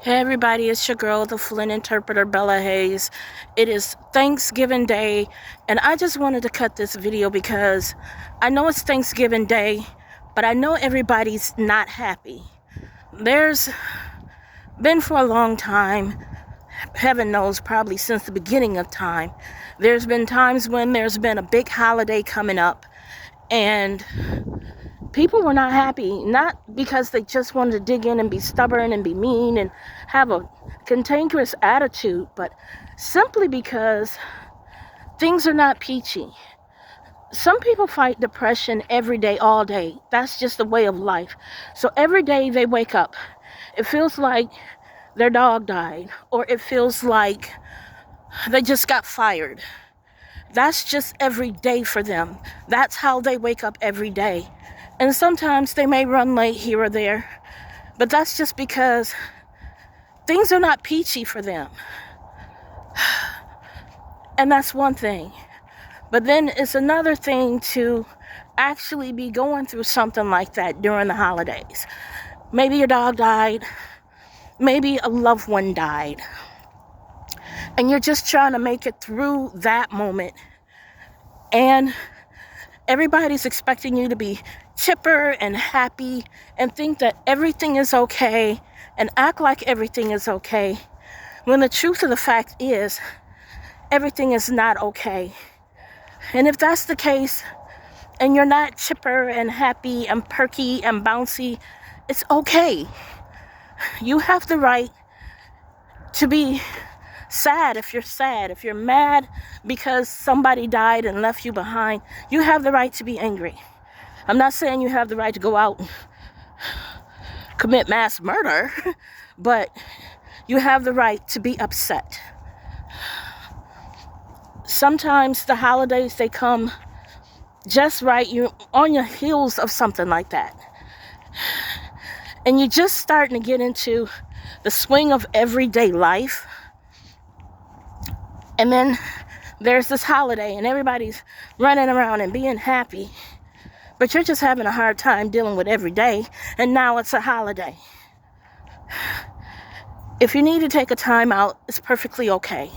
Hey everybody, it's your girl, the Flynn interpreter, Bella Hayes. It is Thanksgiving Day, and I just wanted to cut this video because I know it's Thanksgiving Day, but I know everybody's not happy. There's been for a long time, heaven knows, probably since the beginning of time, there's been times when there's been a big holiday coming up, and people were not happy, not because they just wanted to dig in and be stubborn and be mean and have a cantankerous attitude, but simply because things are not peachy. Some people fight depression every day, all day. That's just the way of life. So every day they wake up, it feels like their dog died, or it feels like they just got fired. That's just every day for them. That's how they wake up every day. And sometimes they may run late here or there, but that's just because things are not peachy for them. And that's one thing. But then it's another thing to actually be going through something like that during the holidays. Maybe your dog died. Maybe a loved one died. And you're just trying to make it through that moment. And everybody's expecting you to be chipper and happy and think that everything is okay and act like everything is okay, when the truth of the fact is everything is not okay. And if that's the case and you're not chipper and happy and perky and bouncy, it's okay. You have the right to be sad if you're sad. If you're mad because somebody died and left you behind, you have the right to be angry. I'm not saying you have the right to go out and commit mass murder, but you have the right to be upset. Sometimes the holidays, they come just right. You're on your heels of something like that. And you're just starting to get into the swing of everyday life. And then there's this holiday and everybody's running around and being happy. But you're just having a hard time dealing with every day, and now it's a holiday. If you need to take a time out, it's perfectly okay.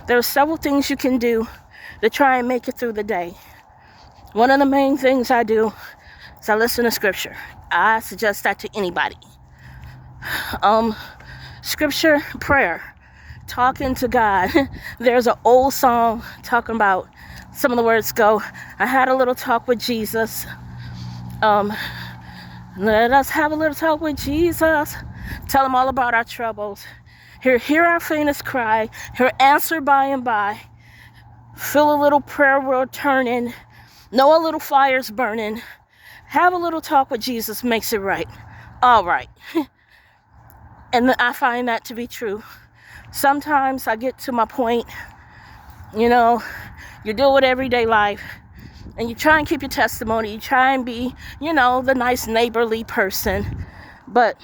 There are several things you can do to try and make it through the day. One of the main things I do is I listen to scripture. I suggest that to anybody. Scripture, prayer, talking to God. There's an old song talking about, some of the words go, I had a little talk with Jesus. Let us have a little talk with Jesus. Tell him all about our troubles. Hear our faintest cry. Hear answer by and by. Feel a little prayer wheel turning. Know a little fire's burning. Have a little talk with Jesus makes it right. All right. And I find that to be true. Sometimes I get to my point, you deal with everyday life, and you try and keep your testimony. You try and be, the nice neighborly person. But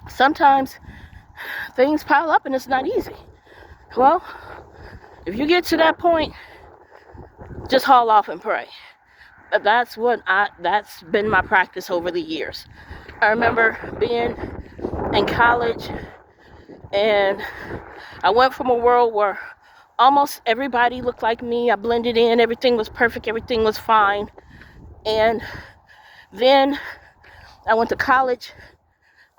sometimes things pile up and it's not easy. Well, if you get to that point, just haul off and pray. That's been my practice over the years. I remember being in college, and I went from a world where almost everybody looked like me. I blended in. Everything was perfect. Everything was fine. And then I went to college.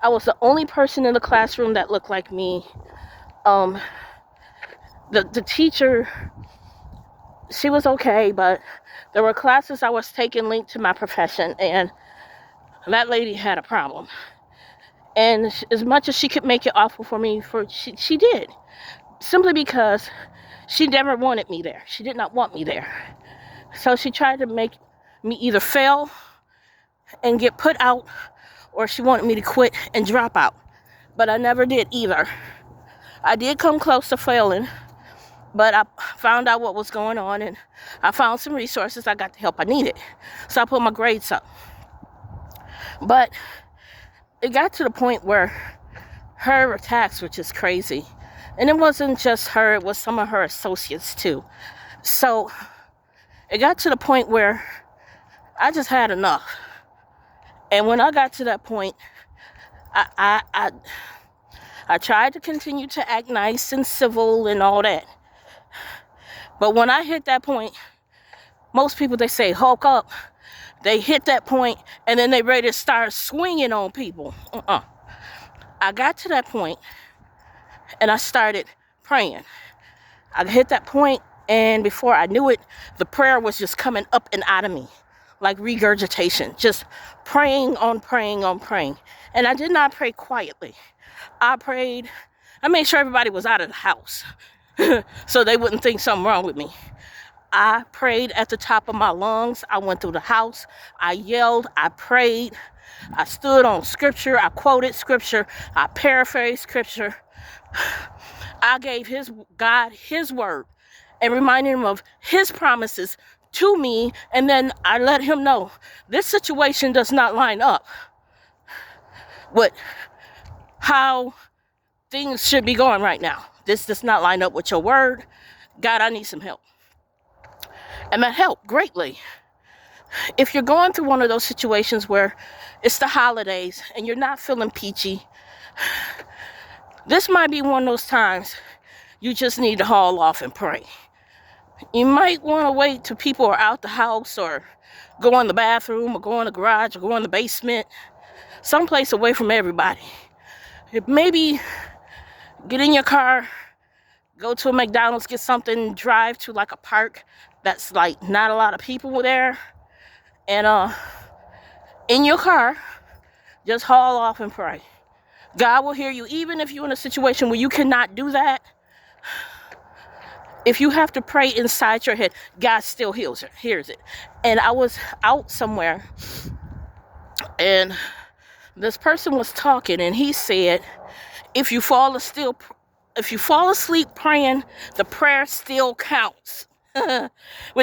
I was the only person in the classroom that looked like me. The teacher, she was okay, but there were classes I was taking linked to my profession, and that lady had a problem. And as much as she could make it awful for me, she did. Simply because she never wanted me there. She did not want me there. So she tried to make me either fail and get put out, or she wanted me to quit and drop out. But I never did either. I did come close to failing, but I found out what was going on, and I found some resources. I got the help I needed. So I put my grades up. But it got to the point where her attacks were just crazy. And it wasn't just her, it was some of her associates too. So it got to the point where I just had enough. And when I got to that point, I tried to continue to act nice and civil and all that. But when I hit that point, most people, they say, hulk up. They hit that point, and then they ready to start swinging on people. I got to that point, and I started praying. I hit that point, and before I knew it, the prayer was just coming up and out of me, like regurgitation, just praying on praying on praying. And I did not pray quietly. I made sure everybody was out of the house so they wouldn't think something wrong with me. I prayed at the top of my lungs. I went through the house. I yelled. I prayed. I stood on scripture. I quoted scripture. I paraphrased scripture. I gave God his word and reminded him of his promises to me. And then I let him know this situation does not line up with how things should be going right now. This does not line up with your word. God, I need some help. And that helped greatly. If you're going through one of those situations where it's the holidays and you're not feeling peachy, this might be one of those times you just need to haul off and pray. You might want to wait till people are out the house, or go in the bathroom, or go in the garage, or go in the basement, someplace away from everybody. Maybe get in your car, go to a McDonald's, get something, drive to like a park that's like not a lot of people there, and in your car, just haul off and pray. God will hear you, even if you're in a situation where you cannot do that. If you have to pray inside your head, God still hears it. And I was out somewhere, and this person was talking, and he said, if you fall asleep praying, the prayer still counts. Which